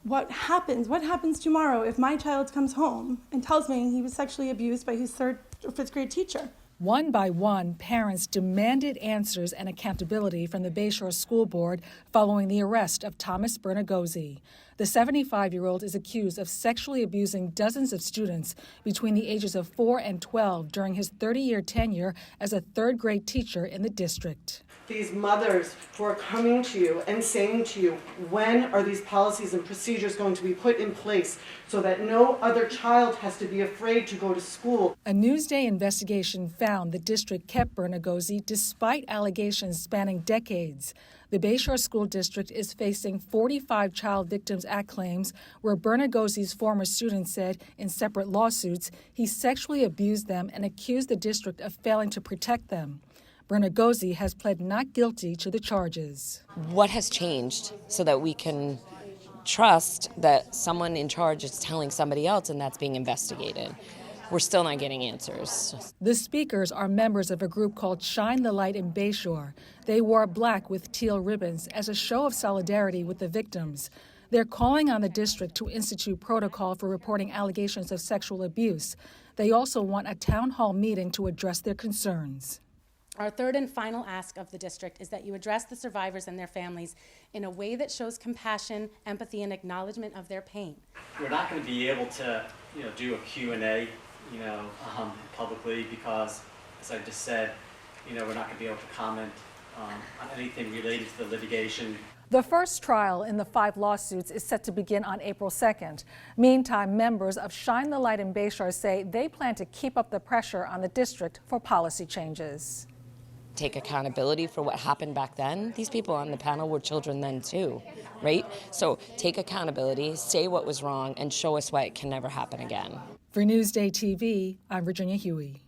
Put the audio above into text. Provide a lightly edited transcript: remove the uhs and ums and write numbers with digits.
What happens tomorrow if my child comes home and tells me he was sexually abused by his 3rd or 5th grade teacher? One by one, parents demanded answers and accountability from the Bayshore School Board following the arrest of Thomas Bernagozzi. The 75-year-old is accused of sexually abusing dozens of students between the ages of 4 and 12 during his 30-year tenure as a 3rd grade teacher in the district. These mothers who are coming to you and saying to you, when are these policies and procedures going to be put in place so that no other child has to be afraid to go to school? A Newsday investigation found the district kept Bernagozzi despite allegations spanning decades. The Bayshore School District is facing 45 Child Victims Act claims where Bernagozzi's former students said in separate lawsuits he sexually abused them and accused the district of failing to protect them. Bernagozzi has pled not guilty to the charges. What has changed so that we can trust that someone in charge is telling somebody else and that's being investigated? We're still not getting answers. The speakers are members of a group called Shine the Light in Bayshore. They wore black with teal ribbons as a show of solidarity with the victims. They're calling on the district to institute protocol for reporting allegations of sexual abuse. They also want a town hall meeting to address their concerns. Our third and final ask of the district is that you address the survivors and their families in a way that shows compassion, empathy, and acknowledgement of their pain. We're not going to be able to, do a Q&A, publicly because, as I just said, we're not going to be able to comment on anything related to the litigation. The first trial in the 5 lawsuits is set to begin on April 2nd. Meantime, members of Shine the Light in Bayshore say they plan to keep up the pressure on the district for policy changes. Take accountability for what happened back then. These people on the panel were children then too, right? So take accountability, say what was wrong, and show us why it can never happen again. For Newsday TV, I'm Virginia Huey.